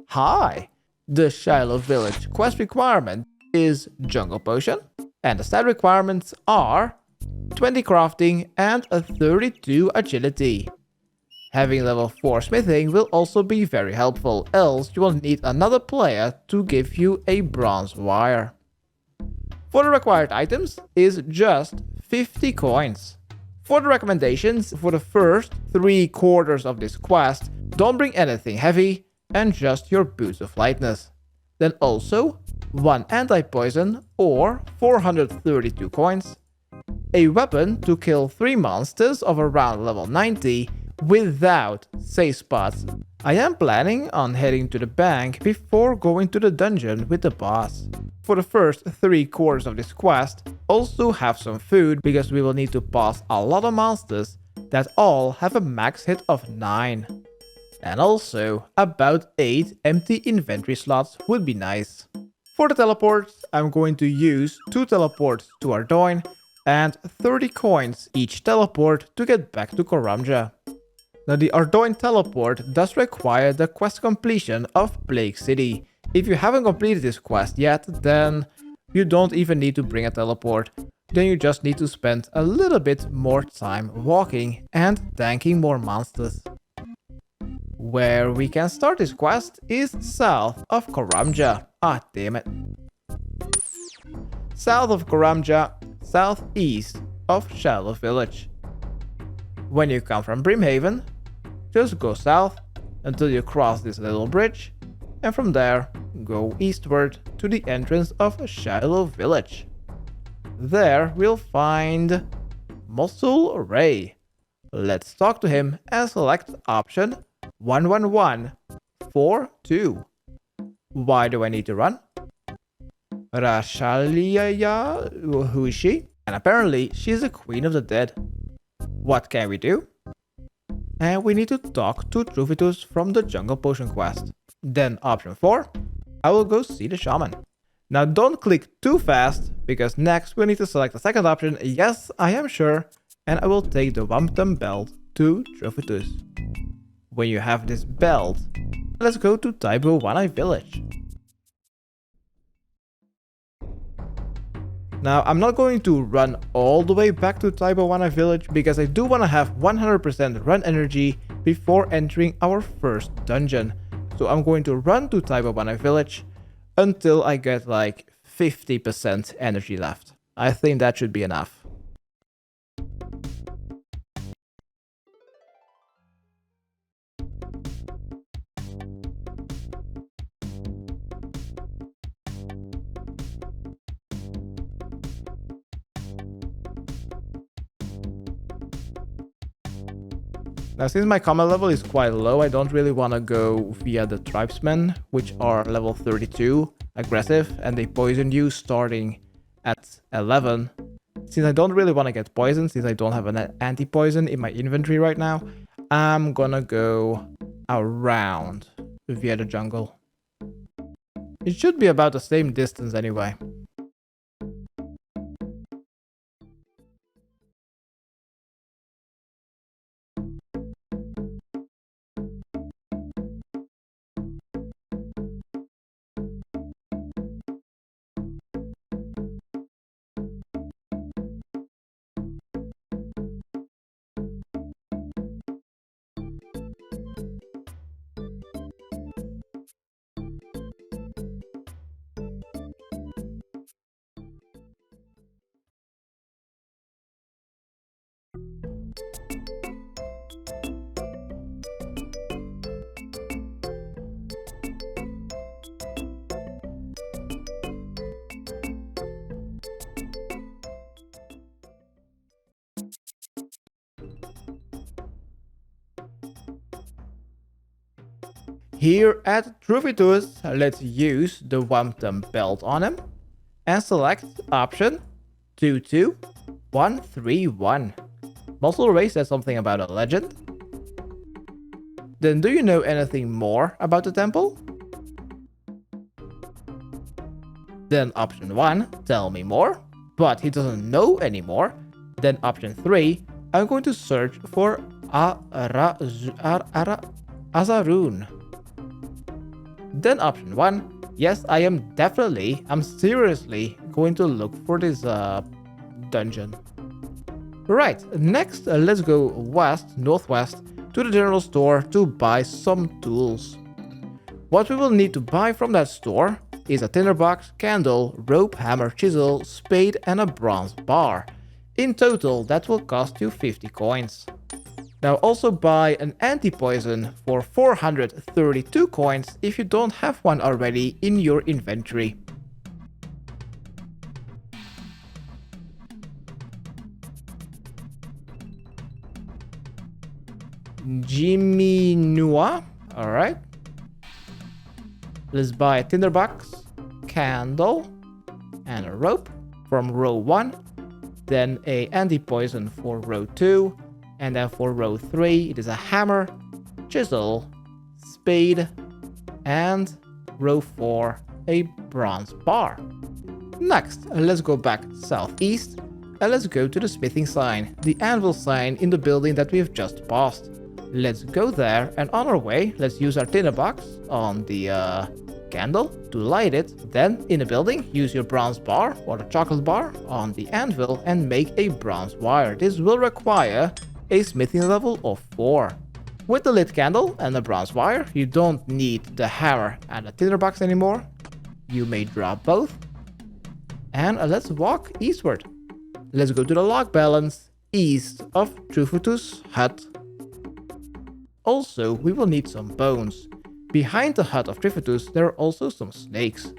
Hi! The Shilo Village quest requirement is Jungle Potion, and the stat requirements are 20 crafting and a 32 agility. Having level 4 smithing will also be very helpful, else you will need another player to give you a bronze wire. For the required items is just 50 coins. For the recommendations for the first 3/4 of this quest, don't bring anything heavy and just your boots of lightness. Then also 1 anti-poison or 432 coins, a weapon to kill 3 monsters of around level 90 without safe spots. I am planning on heading to the bank before going to the dungeon with the boss. For the first 3/4 of this quest, also have some food because we will need to pass a lot of monsters that all have a max hit of 9. And also, about 8 empty inventory slots would be nice. For the teleports, I'm going to use 2 teleports to Ardoin and 30 coins each teleport to get back to Karamja. Now the Ardoin teleport does require the quest completion of Plague City. If you haven't completed this quest yet, then you don't even need to bring a teleport. Then you just need to spend a little bit more time walking and tanking more monsters. Where we can start this quest is south of Karamja. Ah, damn it. South of Karamja, southeast of Shilo Village. When you come from Brimhaven, just go south until you cross this little bridge, and from there, go eastward to the entrance of Shilo Village. There we'll find Mosul Ray. Let's talk to him and select option 11142. Why do I need to run? Rashiliyia, who is she? And apparently she's the queen of the dead. What can we do? And we need to talk to Trufitus from the Jungle Potion quest. Then option 4, I will go see the shaman. Now don't click too fast, because next we need to select the second option, yes I am sure, and I will take the Wampum belt to Trufitus. When you have this belt, let's go to Taibo Wanai village. Now, I'm not going to run all the way back to Taibo Wanai village because I do want to have 100% run energy before entering our first dungeon. So I'm going to run to Taibo Wanai village until I get like 50% energy left. I think that should be enough. Now, since my combat level is quite low, I don't really want to go via the tribesmen, which are level 32, aggressive, and they poison you starting at 11. Since I don't really want to get poisoned, since I don't have an anti-poison in my inventory right now, I'm gonna go around via the jungle. It should be about the same distance anyway. Here at Trufitus, let's use the Wampum belt on him and select option 22131. Muscle Ray says something about a legend. Then do you know anything more about the temple? Then option 1, tell me more, but he doesn't know anymore. Then option 3, I'm going to search for Za Rhoon. Then option 1, yes, I'm seriously going to look for this dungeon. Right, next let's go northwest to the general store to buy some tools. What we will need to buy from that store is a tinderbox, candle, rope, hammer, chisel, spade and a bronze bar. In total that will cost you 50 coins. Now also buy an anti-poison for 432 coins if you don't have one already in your inventory. Jimmy Nua, alright. Let's buy a tinderbox, candle, and a rope from row 1. Then a anti-poison for row 2. And then for row 3, it is a hammer, chisel, spade, and row 4, a bronze bar. Next, let's go back southeast and let's go to the smithing sign, the anvil sign in the building that we've just passed. Let's go there, and on our way, let's use our tinderbox on the candle to light it. Then in the building, use your bronze bar or the chocolate bar on the anvil and make a bronze wire. This will require a smithing level of 4. With the lit candle and the bronze wire, you don't need the hammer and the tinderbox anymore. You may drop both. And let's walk eastward. Let's go to the log balance east of Trufutus' hut. Also, we will need some bones. Behind the hut of Trufutus, there are also some snakes.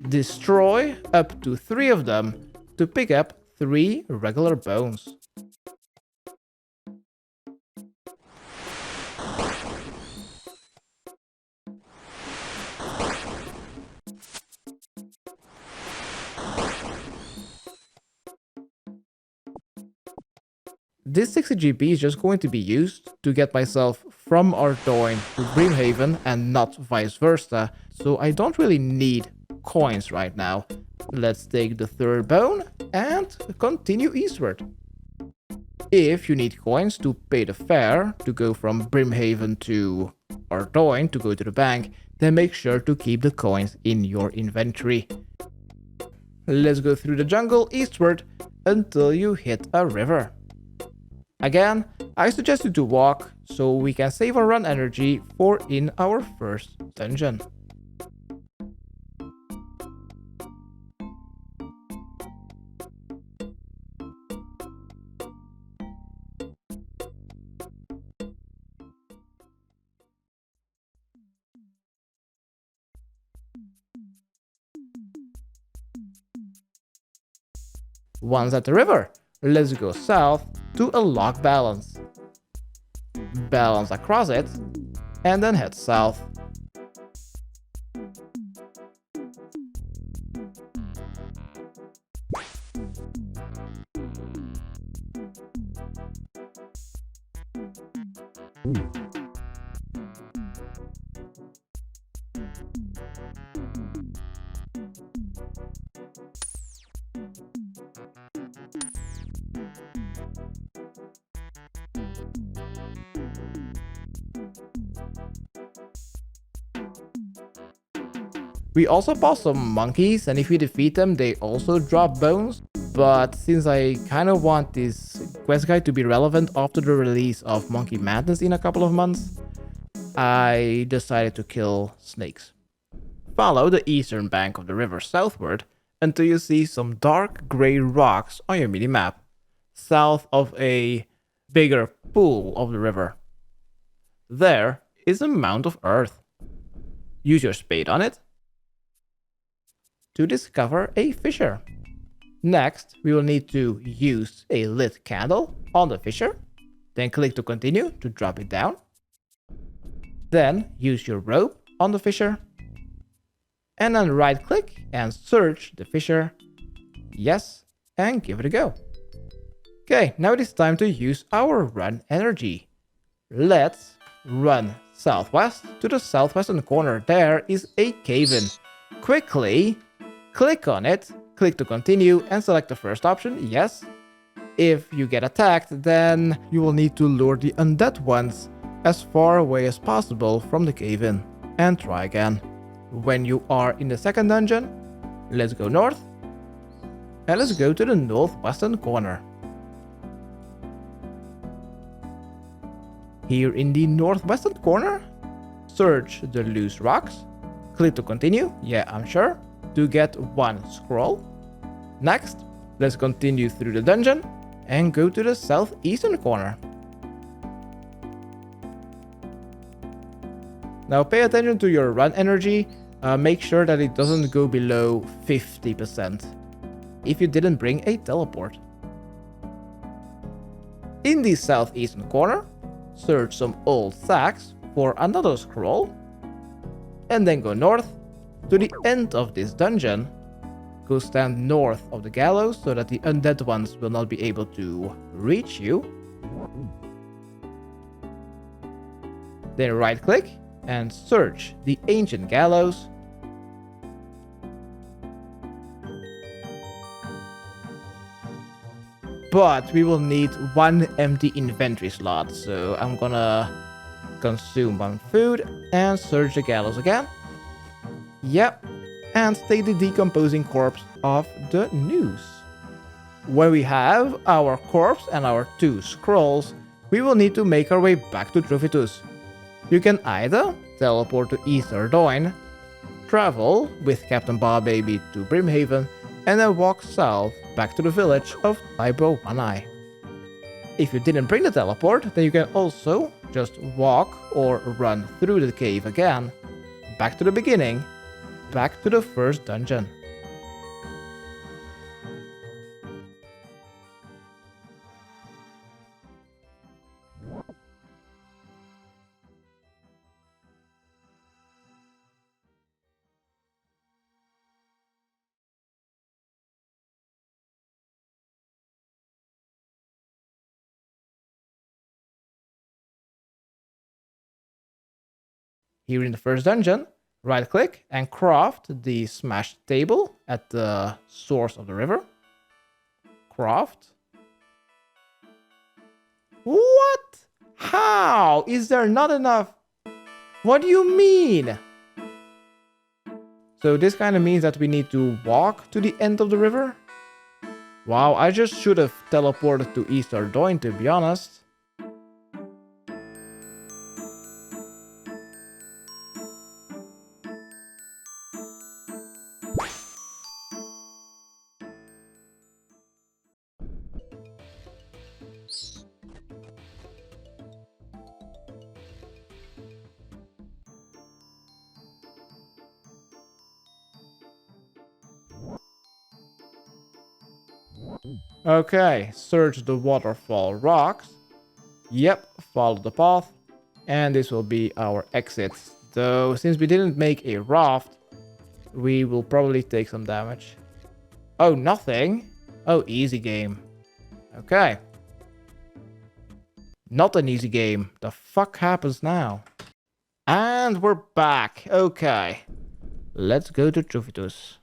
Destroy up to 3 of them to pick up 3 regular bones. This 60 GP is just going to be used to get myself from Ardoin to Brimhaven and not vice versa, so I don't really need coins right now. Let's take the 3rd bone and continue eastward. If you need coins to pay the fare to go from Brimhaven to Ardoin to go to the bank, then make sure to keep the coins in your inventory. Let's go through the jungle eastward until you hit a river. Again, I suggest you to walk so we can save our run energy for in our first dungeon. Once at the river, let's go south to a log balance. Balance across it, and then head south. We also boss some monkeys, and if you defeat them, they also drop bones. But since I kind of want this quest guide to be relevant after the release of Monkey Madness in a couple of months, I decided to kill snakes. Follow the eastern bank of the river southward until you see some dark gray rocks on your minimap, south of a bigger pool of the river. There is a mound of earth. Use your spade on it to discover a fissure. Next, we will need to use a lit candle on the fissure, then click to continue to drop it down. Then use your rope on the fissure, and then right click and search the fissure. Yes, and give it a go. Okay, now it is time to use our run energy. Let's run southwest to the southwestern corner. There is a cave-in. Quickly click on it, click to continue and select the first option, yes. If you get attacked, then you will need to lure the undead ones as far away as possible from the cave-in. and try again. When you are in the second dungeon, let's go north, and let's go to the northwestern corner. Here in the northwestern corner, search the loose rocks, click to continue, yeah I'm sure, to get one scroll. Next, let's continue through the dungeon and go to the southeastern corner. Now pay attention to your run energy, make sure that it doesn't go below 50% if you didn't bring a teleport. In the southeastern corner, search some old sacks for another scroll, and then go north to the end of this dungeon. Go stand north of the gallows so that the undead ones will not be able to reach you. Then right click and search the ancient gallows. But we will need one empty inventory slot, so I'm gonna consume one food and search the gallows again. Yep, and take the decomposing corpse of the noose. When we have our corpse and our 2 scrolls, we will need to make our way back to Trofitus. You can either teleport to East Ardoin, travel with Captain Barbaby to Brimhaven, and then walk south back to the village of Tybo One Eye. If you didn't bring the teleport, then you can also just walk or run through the cave again, back to the beginning, back to the first dungeon. Here in the first dungeon, right click and craft the smashed table at the source of the river. Craft. What? How? Is there not enough? What do you mean? So this kind of means that we need to walk to the end of the river? Wow, I just should have teleported to East Ardoin, to be honest. Okay, search the waterfall rocks. Yep, follow the path. And this will be our exit. Though, since we didn't make a raft, we will probably take some damage. Oh, nothing? Oh, easy game. Okay. Not an easy game. The fuck happens now? And we're back. Okay. Let's go to Trofitus.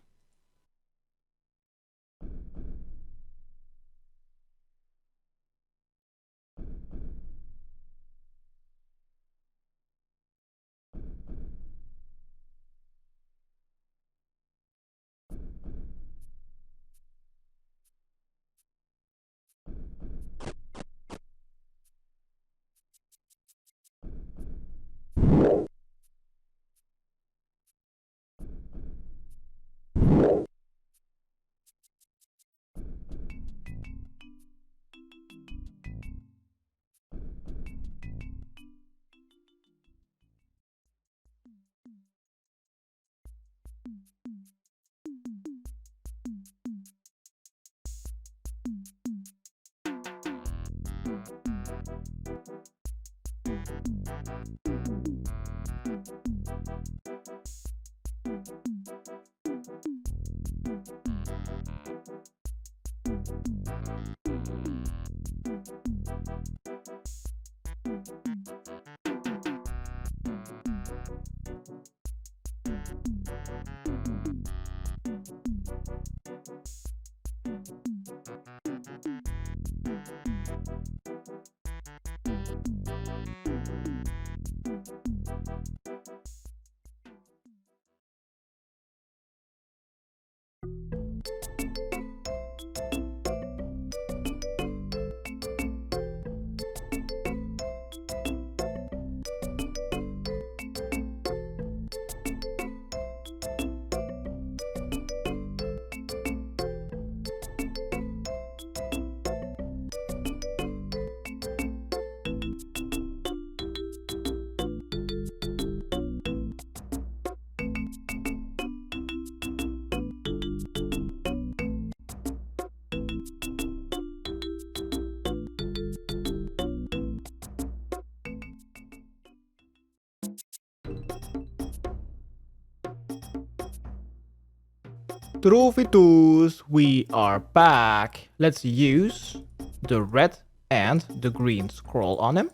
Trophy tools, we are back. Let's use the red and the green scroll on him.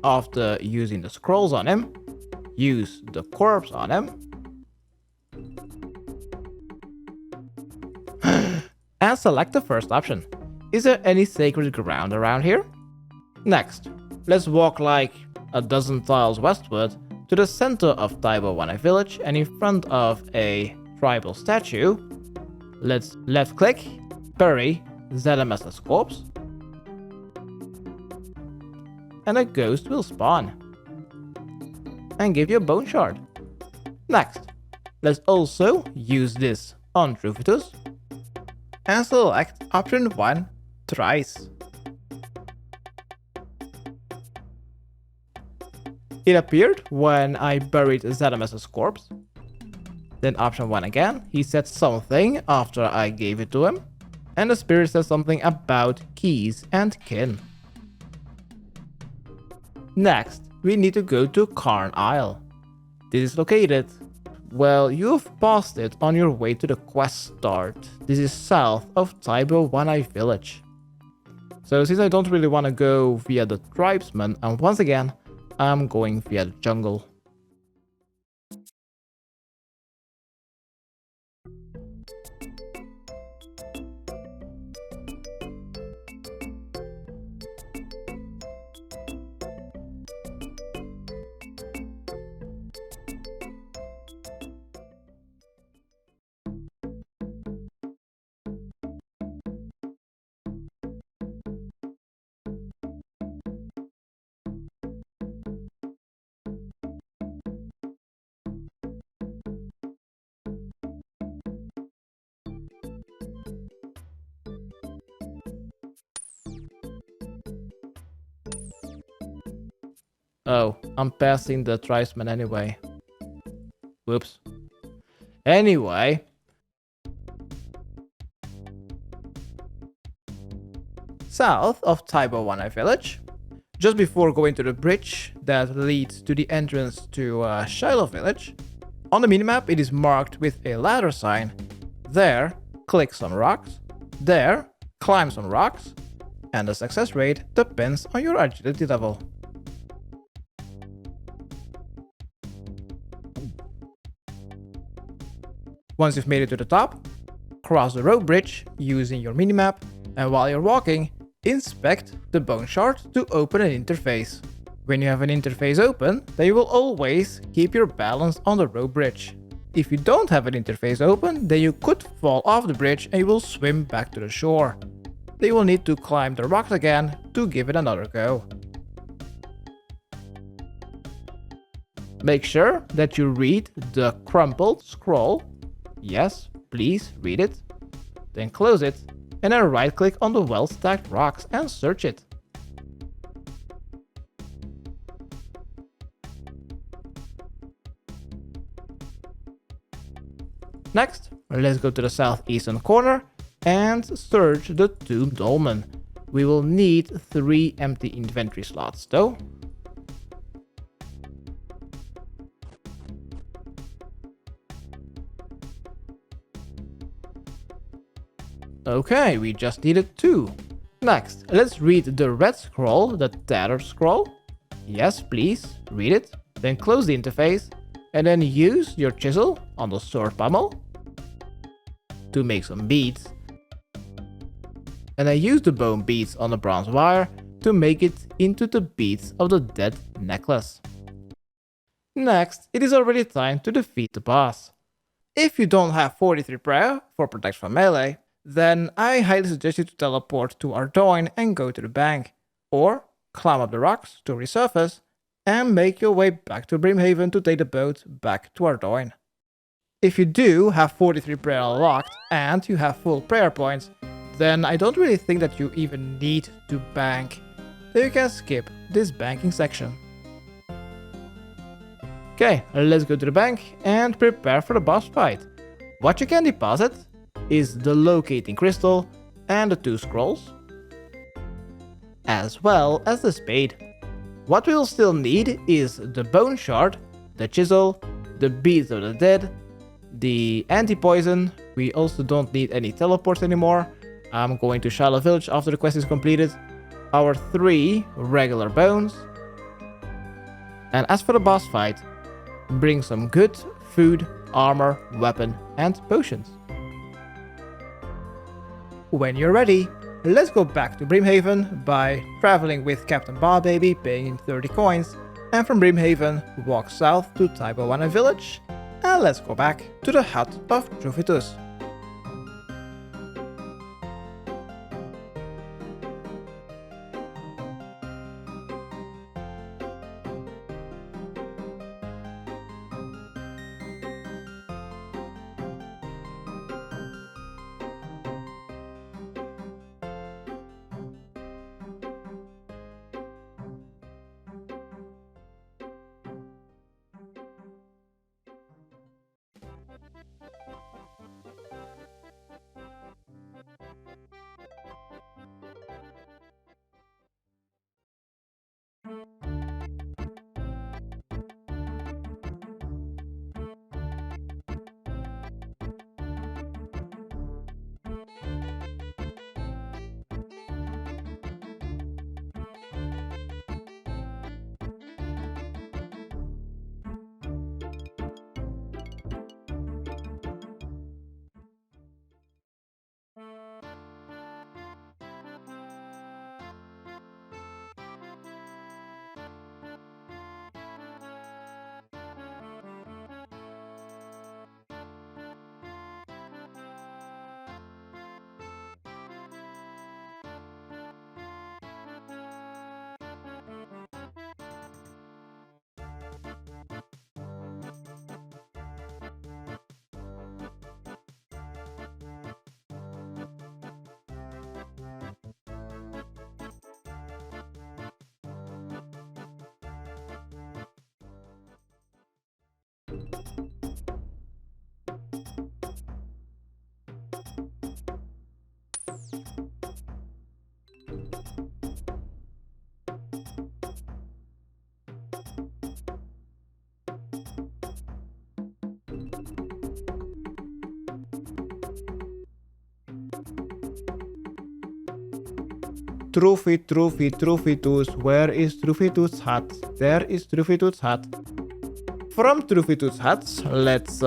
After using the scrolls on him, use the corpse on him. And select the first option. Is there any sacred ground around here? Next, let's walk like a dozen tiles westward to the center of Taibo Wanai Village, and in front of a tribal statue, let's left click, bury Zedamaster's corpse, and a ghost will spawn and give you a bone shard. Next, let's also use this on Trufitus and select option 1 thrice. It appeared when I buried Zedamaster's corpse. Then option 1 again, he said something after I gave it to him, and the spirit says something about keys and kin. Next, we need to go to Karn Isle. This is located, well, you've passed it on your way to the quest start. This is south of Taibo Wanai Village. So since I don't really want to go via the tribesmen, and once again, I'm going via the jungle. Oh, I'm passing the tribesman anyway. Whoops. Anyway. South of Taibo Wanai Village, just before going to the bridge that leads to the entrance to Shilo Village, on the minimap it is marked with a ladder sign. There, click some rocks. There, climb some rocks. And the success rate depends on your agility level. Once you've made it to the top, cross the rope bridge using your minimap, and while you're walking, inspect the bone shard to open an interface. When you have an interface open, then you will always keep your balance on the rope bridge. If you don't have an interface open, then you could fall off the bridge and you will swim back to the shore. Then you will need to climb the rocks again to give it another go. Make sure that you read the crumpled scroll. Yes, please read it. Then close it, and then right click on the well-stacked rocks and search it. Next, let's go to the southeastern corner and search the Tomb Dolmen. We will need 3 empty inventory slots though. Okay, we just needed 2. Next, let's read the red scroll, the Tattered Scroll. Yes, please, read it. Then close the interface, and then use your chisel on the sword pommel to make some beads. And then use the bone beads on the bronze wire to make it into the beads of the dead necklace. Next, it is already time to defeat the boss. If you don't have 43 prayer for protection from melee, then I highly suggest you to teleport to Ardoin and go to the bank, or climb up the rocks to resurface and make your way back to Brimhaven to take the boat back to Ardoin. If you do have 43 prayer unlocked and you have full prayer points, then I don't really think that you even need to bank, then you can skip this banking section. Okay, let's go to the bank and prepare for the boss fight. What you can deposit is the locating crystal and the 2 scrolls, as well as the spade. What we'll still need is the bone shard, the chisel, the beads of the dead, the anti-poison. We also don't need any teleports anymore. I'm going to Shilo Village after the quest is completed. Our 3 regular bones. And as for the boss fight, bring some good food, armor, weapon, and potions. When you're ready, let's go back to Brimhaven by traveling with Captain Barbaby, paying him 30 coins, and from Brimhaven, walk south to Taibawana Village, and let's go back to the hut of Trofitus. Trofitus, where is Trofitus' hut? There is Trofitus' hut. From Trofitus' hut, let's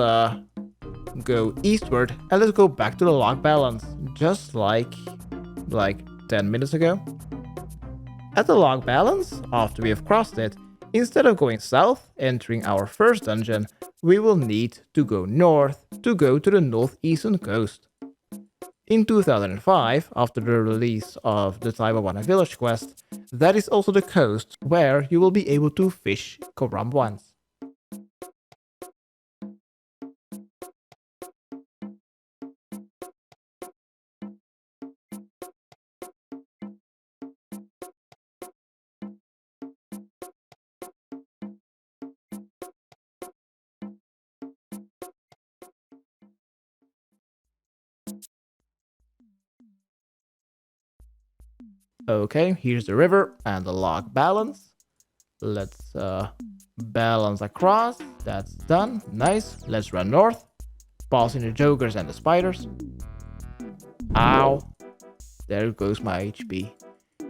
go eastward and let's go back to the log balance, just like 10 minutes ago. At the log balance, after we have crossed it, instead of going south, entering our first dungeon, we will need to go north to go to the northeastern coast. In 2005, after the release of the Taibawana Village quest, that is also the coast where you will be able to fish Korambwans. Okay, here's the river and the log balance. Let's balance across. That's done. Nice. Let's run north. Passing the jokers and the spiders. Ow. There goes my HP.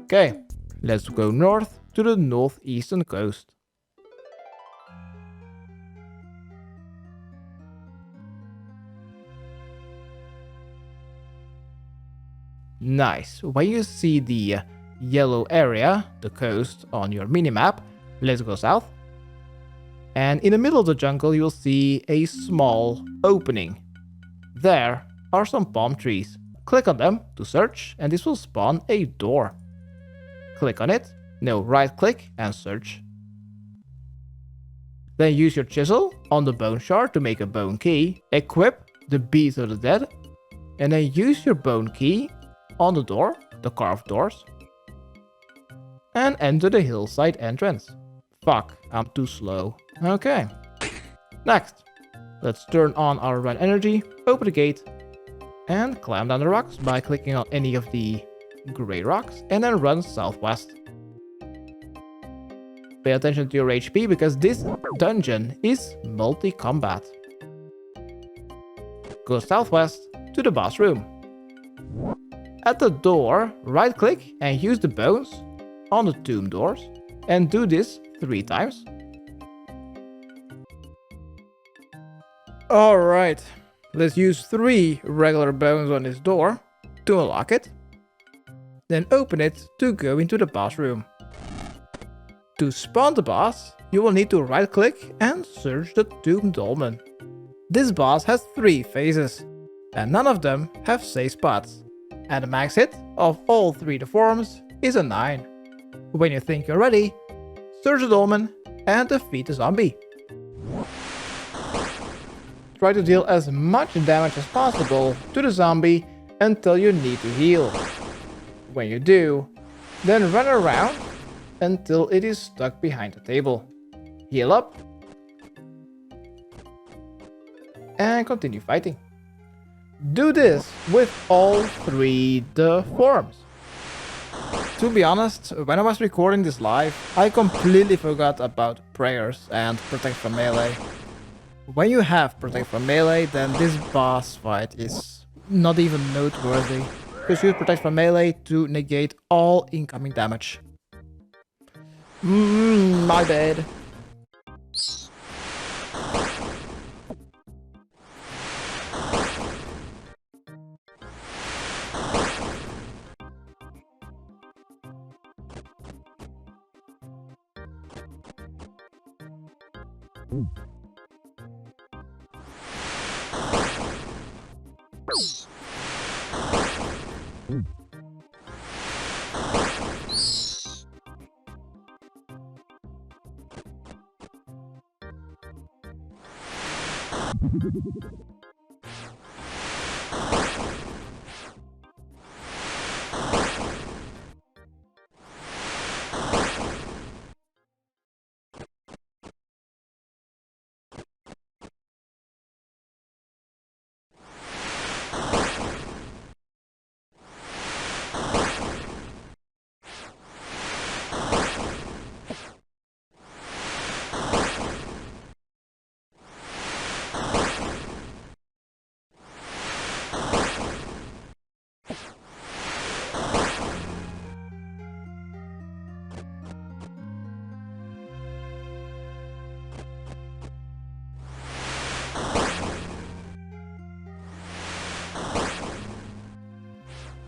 Okay, let's go north to the northeastern coast. Nice. When you see the yellow area, the coast, on your minimap, let's go south. And in the middle of the jungle, you'll see a small opening. There are some palm trees. Click on them to search, and this will spawn a door. Click on it. No, right click and search. Then use your chisel on the bone shard to make a bone key. Equip the beads of the dead. And then use your bone key on the door, the carved doors, and enter the hillside entrance. Fuck, I'm too slow. Okay. Next, let's turn on our run energy, open the gate, and climb down the rocks by clicking on any of the gray rocks, and then run southwest. Pay attention to your HP because this dungeon is multi-combat. Go southwest to the boss room. At the door, right click and use the bones on the tomb doors and do this 3 times. Alright, let's use 3 regular bones on this door to unlock it. Then open it to go into the boss room. To spawn the boss, you will need to right click and search the tomb dolmen. This boss has 3 phases, and none of them have safe spots. And the max hit of all 3 deforms is a 9. When you think you're ready, search the dolmen and defeat the zombie. Try to deal as much damage as possible to the zombie until you need to heal. When you do, then run around until it is stuck behind the table. Heal up and continue fighting. Do this with all 3 deforms. To be honest, when I was recording this live, I completely forgot about prayers and protect from melee. When you have protect from melee, then this boss fight is not even noteworthy. Just use protect from melee to negate all incoming damage. My bad.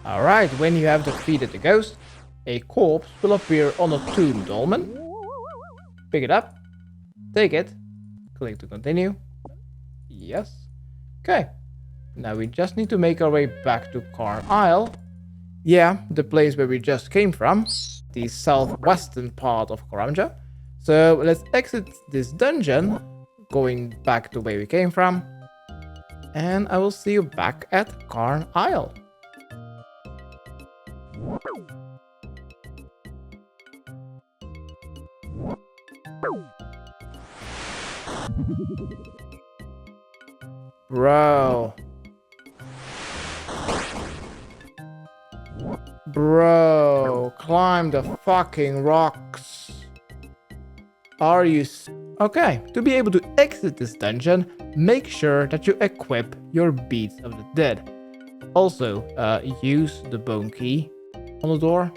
Alright, when you have defeated the ghost, a corpse will appear on a tomb dolmen. Pick it up, take it, click to continue. Yes. Okay. Now we just need to make our way back to Carn Isle. Yeah, the place where we just came from. The southwestern part of Karamja. So let's exit this dungeon, going back to where we came from. And I will see you back at Carn Isle. Bro. Bro, climb the fucking rocks. Are you... Okay, to be able to exit this dungeon, make sure that you equip your Beads of the Dead. Also, use the bone key on the door.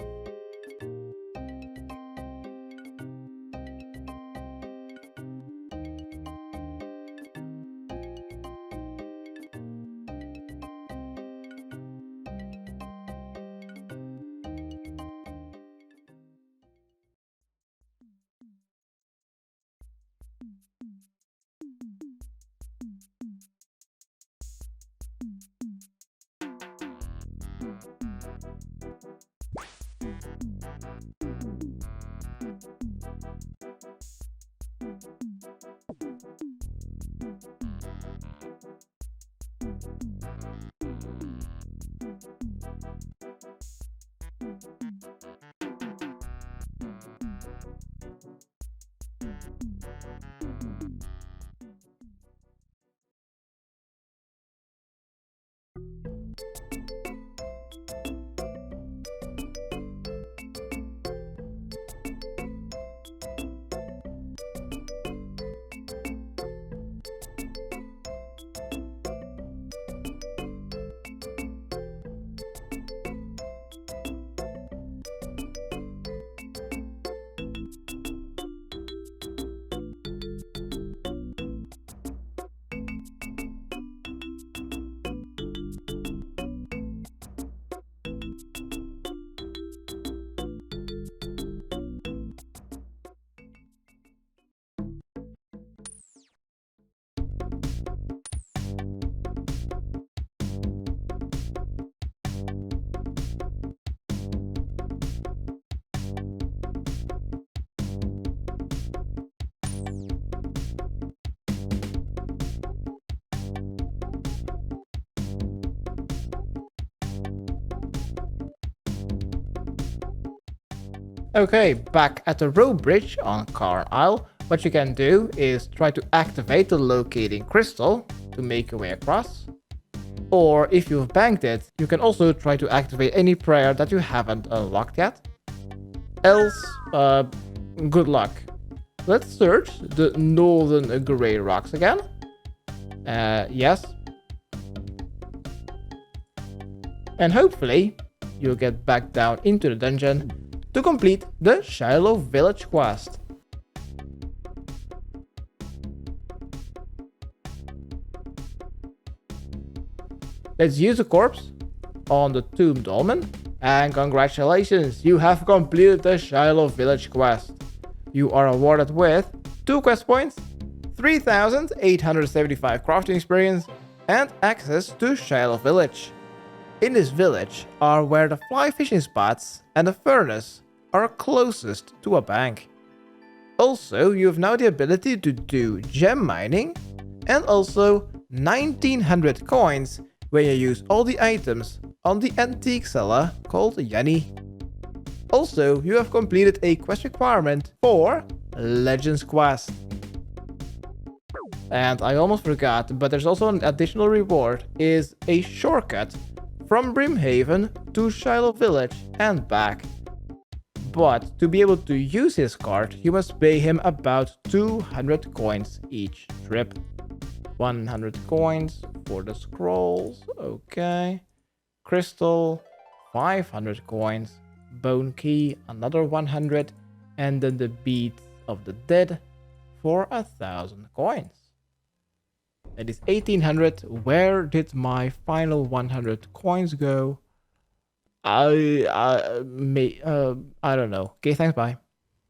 Okay, back at the road bridge on Carn Isle, what you can do is try to activate the locating crystal to make your way across. Or if you've banked it, you can also try to activate any prayer that you haven't unlocked yet. Else, good luck. Let's search the northern grey rocks again. Yes. And hopefully, you'll get back down into the dungeon to complete the Shilo Village quest. Let's use a corpse on the Tomb Dolmen, and congratulations, you have completed the Shilo Village quest. You are awarded with 2 quest points, 3,875 crafting experience, and access to Shilo Village. In this village are where the fly fishing spots and the furnace are closest to a bank. Also, you have now the ability to do gem mining and also 1900 coins when you use all the items on the antique seller called Yanni. Also, you have completed a quest requirement for Legends quest. And I almost forgot, but there's also an additional reward, is a shortcut from Brimhaven to Shilo Village and back. But to be able to use his card, you must pay him about 200 coins each trip. 100 coins for the scrolls, okay. Crystal, 500 coins. Bone key, another 100. And then the beads of the dead for 1,000 coins. That is 1,800. Where did my final 100 coins go? I don't know. Okay, thanks, bye.